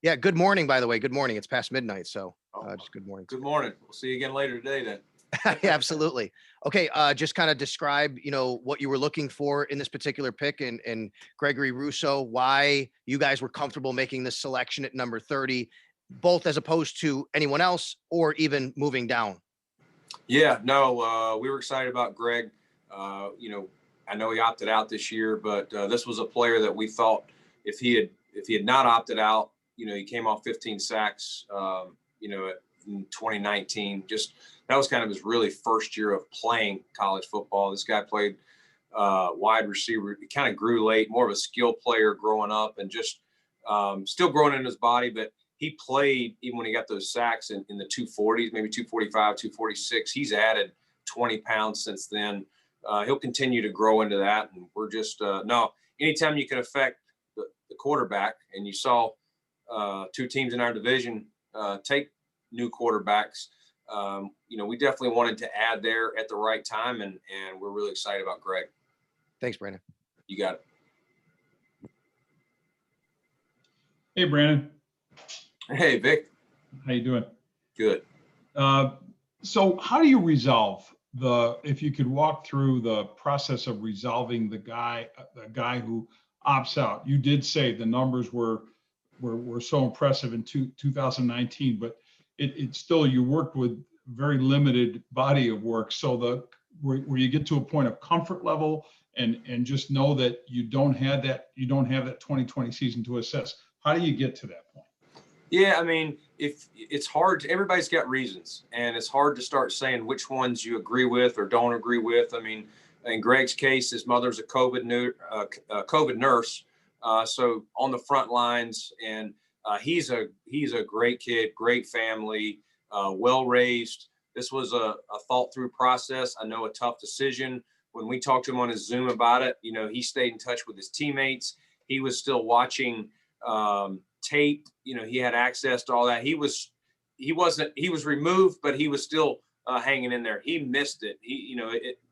Yeah, good morning, by the way. Good morning. It's past midnight, so Oh, just good morning. good morning. We'll see you again later today then. Yeah, absolutely. Okay, just kind of describe, what you were looking for in this particular pick and Gregory Rousseau, why you guys were comfortable making this selection at number 30, both as opposed to anyone else or even moving down. Yeah, no, we were excited about Greg. I know he opted out this year, but this was a player that we thought if he had not opted out, he came off 15 sacks, in 2019. Just that was kind of his really first year of playing college football. This guy played wide receiver. He kind of grew late, more of a skill player growing up, and just still growing in his body, but he played even when he got those sacks in the 240s, maybe 245, 246. He's added 20 pounds since then. He'll continue to grow into that. And we're just, no, anytime you can affect the quarterback, and you saw two teams in our division take new quarterbacks, we definitely wanted to add there at the right time. And we're really excited about Greg. Thanks, Brandon. You got it. Hey, Brandon. Hey, Vic. How you doing? Good. So how do you resolve if you could walk through the process of resolving the guy who opts out? You did say the numbers were so impressive in 2019, but it still, you worked with very limited body of work. So where you get to a point of comfort level and just know that you don't have that 2020 season to assess. How do you get to that point? Yeah, I mean, if it's hard, everybody's got reasons, and it's hard to start saying which ones you agree with or don't agree with. I mean, in Greg's case, his mother's a COVID nurse, so on the front lines, and he's a great kid, great family, well raised. This was a thought through process. I know a tough decision. When we talked to him on his Zoom about it, he stayed in touch with his teammates. He was still watching tape. He had access to all that. He was removed, but he was still hanging in there. He missed it.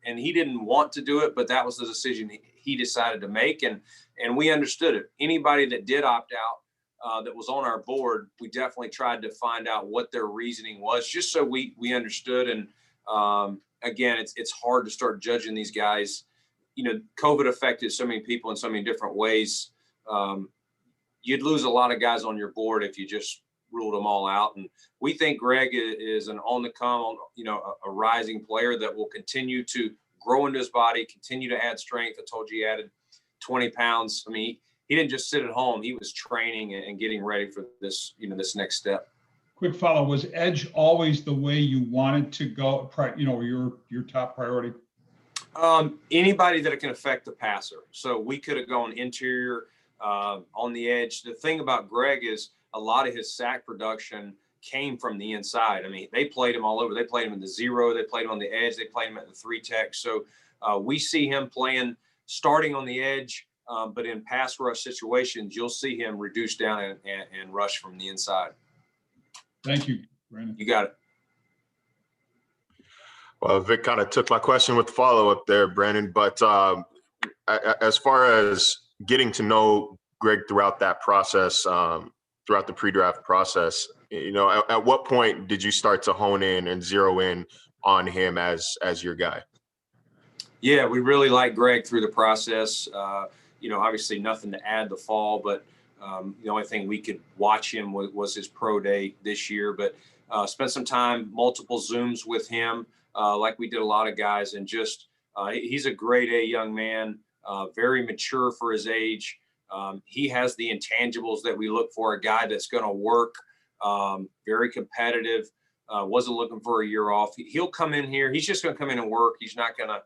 And he didn't want to do it, but that was the decision he decided to make. And we understood it. Anybody that did opt out that was on our board, we definitely tried to find out what their reasoning was, just so we understood. And again, it's hard to start judging these guys. COVID affected so many people in so many different ways. You'd lose a lot of guys on your board if you just ruled them all out. And we think Greg is an on the come, a rising player that will continue to grow into his body, continue to add strength. I told you he added 20 pounds. I mean, he didn't just sit at home. He was training and getting ready for this, this next step. Quick follow, was edge always the way you wanted to go, your top priority? Anybody that can affect the passer. So we could have gone interior, on the edge. The thing about Greg is a lot of his sack production came from the inside. I mean, they played him all over. They played him in the zero. They played him on the edge. They played him at the three tech. So we see him starting on the edge, but in pass rush situations, you'll see him reduce down and rush from the inside. Thank you, Brandon. You got it. Well, Vic kind of took my question with the follow-up there, Brandon. But as far as getting to know Greg throughout that process, throughout the pre-draft process, at what point did you start to hone in and zero in on him as your guy? Yeah, we really liked Greg through the process. Obviously nothing to add the fall, but the only thing we could watch him was his pro day this year. But spent some time, multiple Zooms with him, like we did a lot of guys, and just he's a grade A young man. Very mature for his age. He has the intangibles that we look for, a guy that's going to work, very competitive, wasn't looking for a year off. He'll come in here. He's just going to come in and work. He's not going to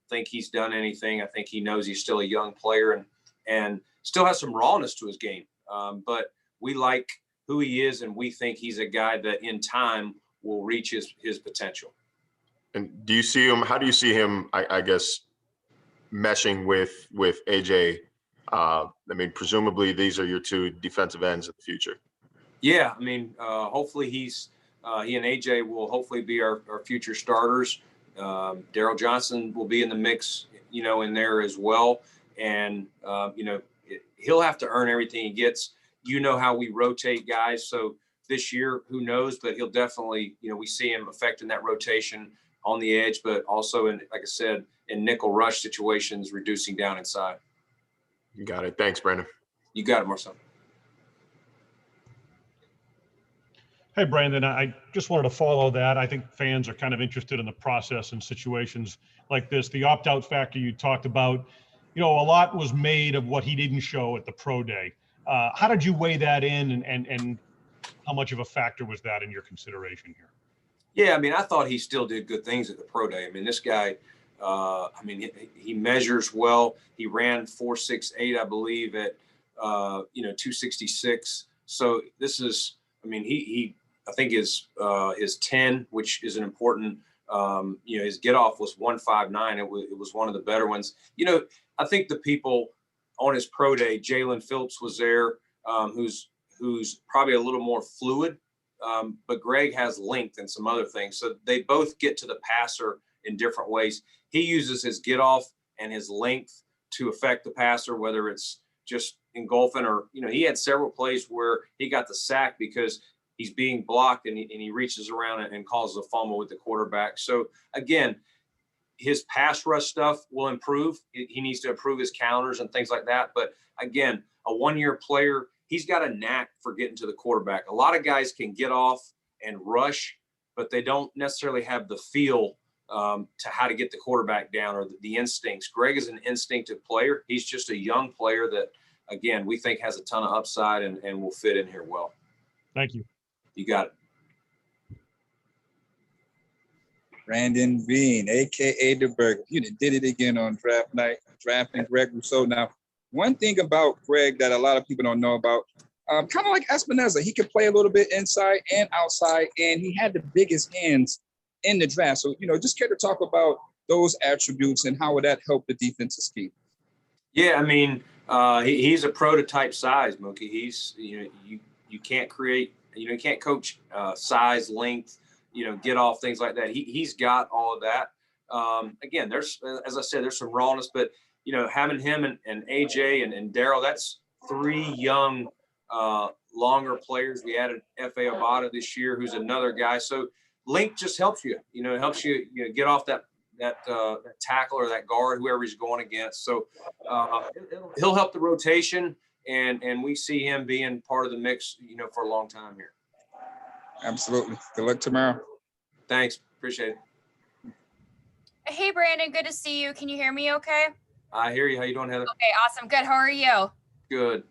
think he's done anything. I think he knows he's still a young player and still has some rawness to his game. But we like who he is, and we think he's a guy that in time will reach his potential. And how do you see him, I guess, meshing with AJ? I mean, presumably these are your two defensive ends of the future. Yeah, I mean, hopefully he and AJ will hopefully be our future starters. Darrell Johnson will be in the mix, in there as well. And, he'll have to earn everything he gets. you know how we rotate guys. So this year, who knows, but he'll definitely, we see him affecting that rotation on the edge, but also in, like I said, in nickel rush situations, reducing down inside. You got it. Thanks, Brandon. You got it, Marcel. Hey, Brandon, I just wanted to follow that. I think fans are kind of interested in the process in situations like this. The opt-out factor you talked about, a lot was made of what he didn't show at the pro day. How did you weigh that in, and how much of a factor was that in your consideration here? Yeah, I mean, I thought he still did good things at the pro day. I mean, this guy, he measures well. He ran 4.68, I believe, at 266. So this is, I think his 10, which is an important, his get off was 159. It was one of the better ones. I think the people on his pro day, Jalen Phillips was there, who's probably a little more fluid, but Greg has length and some other things. So they both get to the passer in different ways. He uses his get off and his length to affect the passer, whether it's just engulfing or, he had several plays where he got the sack because he's being blocked and he reaches around and causes a fumble with the quarterback. So again, his pass rush stuff will improve. He needs to improve his counters and things like that. But again, a one-year player, he's got a knack for getting to the quarterback. A lot of guys can get off and rush, but they don't necessarily have the feel to how to get the quarterback down or the instincts. Greg is an instinctive player. He's just a young player that, again, we think has a ton of upside and will fit in here well. Thank you. You got it. Brandon Beane, a.k.a. the Burger. You did it again on draft night, drafting Greg Rousseau. Now, one thing about Greg that a lot of people don't know about, kind of like Espinoza, he could play a little bit inside and outside, and he had the biggest hands in the draft. So, just care to talk about those attributes and how would that help the defensive scheme? Yeah, he's a prototype size, Mookie. He's, you can't create, you can't coach size, length, get off, things like that. He's got all of that. Again, there's, as I said, there's some rawness, but, having him and AJ and Daryl, that's three young, longer players. We added F.A. Abada this year, who's another guy. So length just helps you, it helps you, get off that tackle or that guard, whoever he's going against. So he'll help the rotation, and we see him being part of the mix, for a long time here. Absolutely. Good luck tomorrow. Thanks. Appreciate it. Hey, Brandon. Good to see you. Can you hear me okay? I hear you. How you doing, Heather? Okay, awesome. Good. How are you? Good.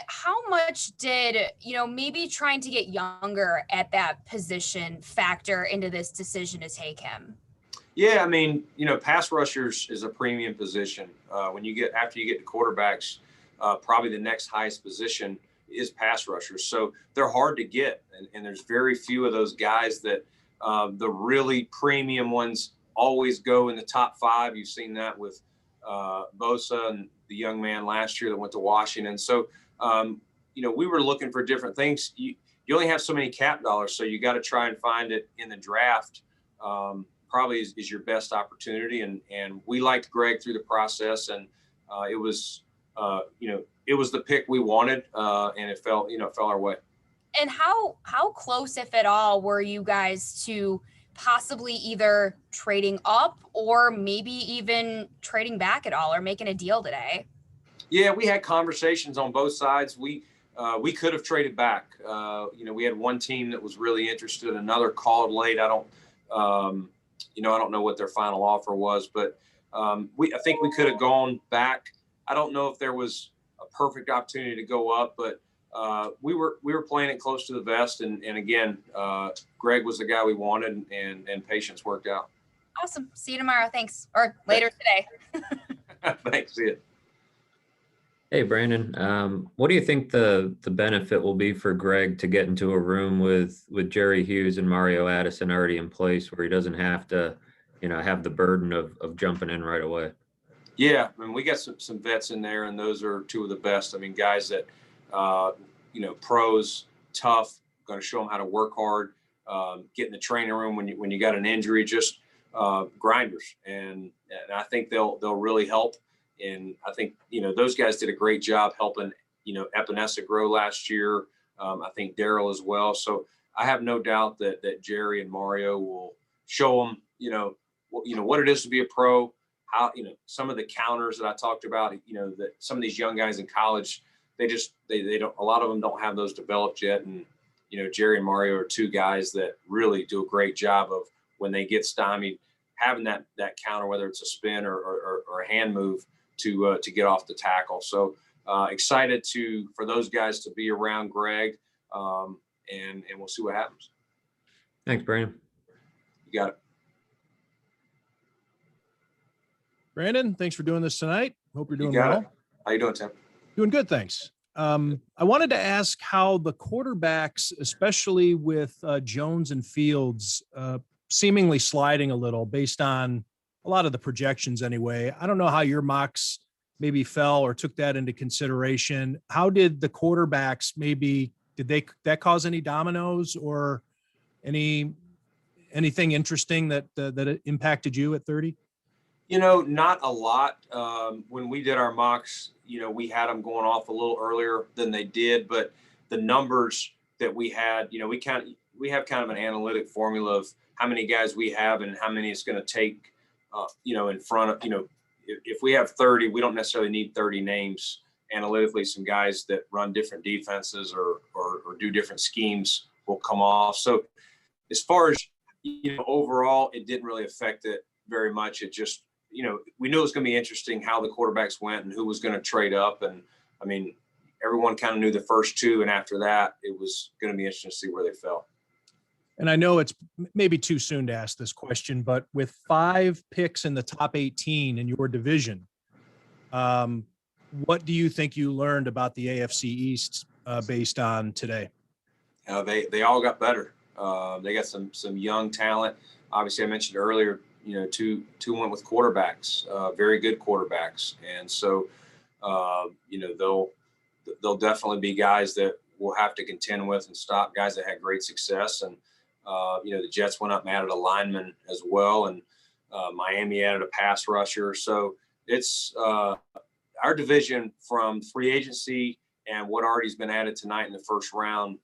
How much did, maybe trying to get younger at that position factor into this decision to take him? Yeah, pass rushers is a premium position. After you get to quarterbacks, probably the next highest position is pass rushers. So they're hard to get. And there's very few of those guys that the really premium ones always go in the top 5. You've seen that with Bosa and the young man last year that went to Washington. So, we were looking for different things. You only have so many cap dollars, so you got to try and find it in the draft. Probably is your best opportunity. And we liked Greg through the process, and it was the pick we wanted, and it fell our way. And how close, if at all, were you guys to possibly either trading up or maybe even trading back at all or making a deal today? Yeah, we had conversations on both sides. We could have traded back. We had one team that was really interested. Another called late. I don't know what their final offer was, but I think we could have gone back. I don't know if there was a perfect opportunity to go up, but we were playing it close to the vest. And again, Greg was the guy we wanted, and patience worked out. Awesome. See you tomorrow. Thanks. Or later today. Thanks. See you. Hey, Brandon, what do you think the benefit will be for Greg to get into a room with Jerry Hughes and Mario Addison already in place, where he doesn't have to, have the burden of jumping in right away? Yeah, we got some vets in there, and those are two of the best. Guys that, pros, tough, going to show them how to work hard, get in the training room when you got an injury, just grinders. And I think they'll really help. And I think, those guys did a great job helping Epinesa grow last year. I think Daryl as well. So I have no doubt that Jerry and Mario will show them, what it is to be a pro, how, some of the counters that I talked about, that some of these young guys in college, they don't, a lot of them don't have those developed yet. And, Jerry and Mario are two guys that really do a great job of, when they get stymied, having that counter, whether it's a spin or a hand move to get off the tackle. So excited for those guys to be around Greg, and we'll see what happens. Thanks, Brandon. You got it. Brandon, thanks for doing this tonight. Hope you're doing You got well. it. How you doing, Tim? Doing good, thanks. I wanted to ask how the quarterbacks, especially with Jones and Fields, seemingly sliding a little based on a lot of the projections anyway. I don't know how your mocks maybe fell or took that into consideration. How did the quarterbacks did that cause any dominoes or anything interesting that impacted you at 30? Not a lot. When we did our mocks, we had them going off a little earlier than they did, but the numbers that we had, we have kind of an analytic formula of how many guys we have and how many it's going to take, in front of, if we have 30, we don't necessarily need 30 names analytically. Some guys that run different defenses or do different schemes will come off. So as far as, overall, it didn't really affect it very much. It just, we knew it was going to be interesting how the quarterbacks went and who was going to trade up. And I mean, everyone kind of knew the first two. And after that, it was going to be interesting to see where they fell. And I know it's maybe too soon to ask this question, but with 5 picks in the top 18 in your division, what do you think you learned about the AFC East based on today? They all got better. They got some young talent. Obviously, I mentioned earlier, two went with quarterbacks, very good quarterbacks. And so, they'll definitely be guys that we'll have to contend with and stop guys that had great success. And, the Jets went up and added a lineman as well. And Miami added a pass rusher. So it's our division from free agency and what already has been added tonight in the first round.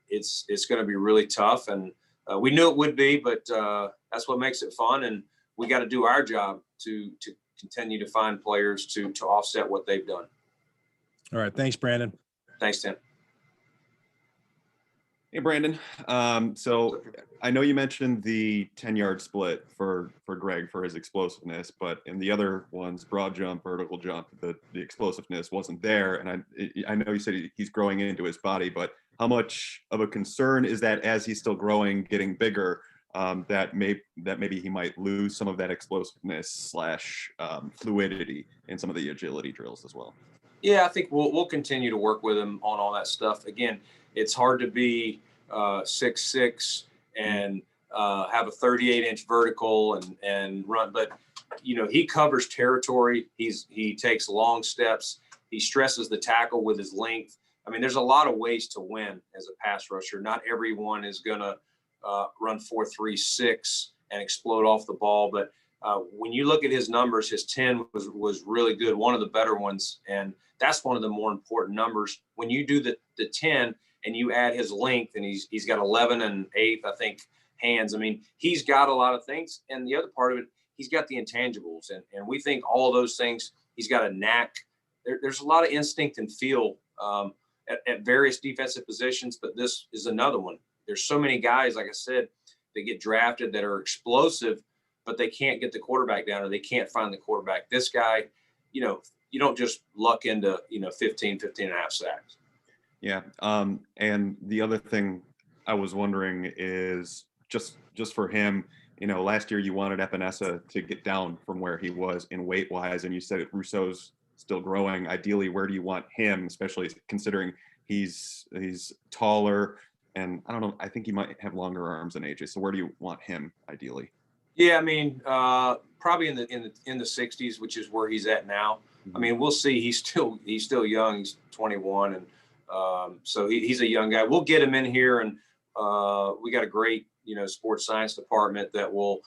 It's going to be really tough. And we knew it would be, but that's what makes it fun. And we got to do our job to continue to find players to offset what they've done. All right. Thanks, Brandon. Thanks, Tim. Hey, Brandon. So I know you mentioned the 10-yard split for Greg for his explosiveness, but in the other ones, broad jump, vertical jump, the explosiveness wasn't there. And I know you said he's growing into his body, but how much of a concern is that as he's still growing, getting bigger, that maybe he might lose some of that explosiveness / fluidity in some of the agility drills as well? Yeah, I think we'll continue to work with him on all that stuff. Again, it's hard to be 6'6" and have a 38-inch vertical and run, but he covers territory. He takes long steps. He stresses the tackle with his length. I mean, there's a lot of ways to win as a pass rusher. Not everyone is going to run 4.36 and explode off the ball. But when you look at his numbers, his 10 was really good, one of the better ones. And that's one of the more important numbers. When you do the 10 and you add his length, and he's got 11 1/8, I think, hands. I mean, he's got a lot of things. And the other part of it, he's got the intangibles. And we think all of those things, he's got a knack. There's a lot of instinct and feel at various defensive positions, but this is another one. There's so many guys, like I said, they get drafted that are explosive, but they can't get the quarterback down or they can't find the quarterback. This guy, you don't just luck into, 15 and a half sacks. Yeah. And the other thing I was wondering is just for him, last year you wanted Epinesa to get down from where he was in weight wise, and you said Rousseau's still growing. Ideally, where do you want him, especially considering he's taller, and I don't know, I think he might have longer arms than AJ. So where do you want him ideally? Yeah, I mean, probably in the 60s, which is where he's at now. I mean, we'll see. He's still young. He's 21, and so he's a young guy. We'll get him in here, and we got a great sports science department that will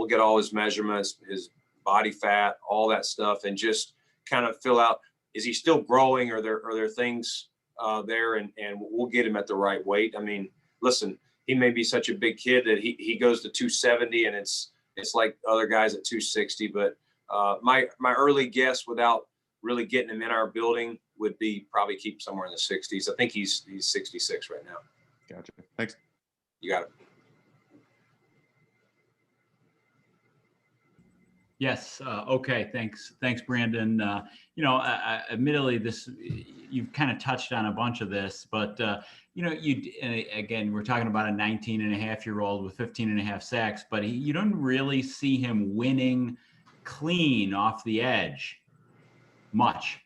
get all his measurements, his body fat, all that stuff, and just kind of fill out. is he still growing? Are there things there, and we'll get him at the right weight. I mean, listen, he may be such a big kid that he goes to 270 and it's like other guys at 260. But my early guess, without really getting him in our building, would be probably keep somewhere in the 60s. I think he's 66 right now. Gotcha. Thanks. You got it. Yes. Okay. Thanks, Brandon. Admittedly, you've kind of touched on a bunch of this, but again, we're talking about a 19-and-a-half-year-old with 15-and-a-half sacks, but you don't really see him winning clean off the edge much.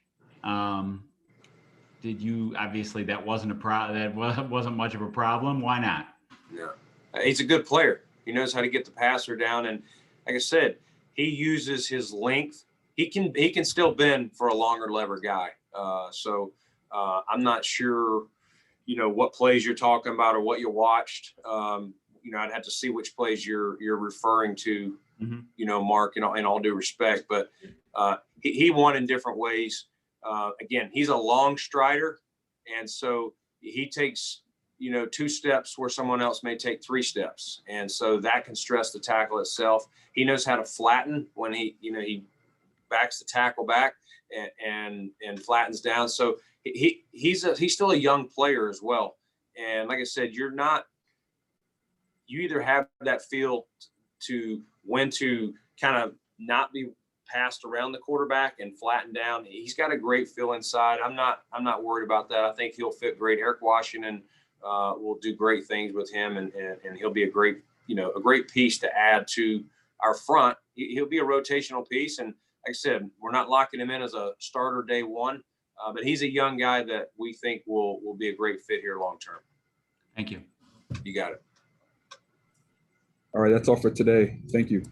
Did you? Obviously, that wasn't a problem. That wasn't much of a problem. Why not? No, he's a good player. He knows how to get the passer down, and like I said, he uses his length. He can still bend for a longer lever guy. So I'm not sure, what plays you're talking about or what you watched. I'd have to see which plays you're referring to, Mark, in all due respect. But he won in different ways. Again, he's a long strider, and so he takes, 2 steps where someone else may take 3 steps. And so that can stress the tackle itself. He knows how to flatten when he backs the tackle back and flattens down. So he's still a young player as well. And like I said, you either have that feel to when to kind of not be passed around the quarterback and flatten down. He's got a great feel inside. I'm not worried about that. I think he'll fit great. Eric Washington will do great things with him, and he'll be a great piece to add to our front. He'll be a rotational piece, and like I said, we're not locking him in as a starter day one, but he's a young guy that we think will be a great fit here long term. Thank you. You got it. All right, that's all for today. Thank you.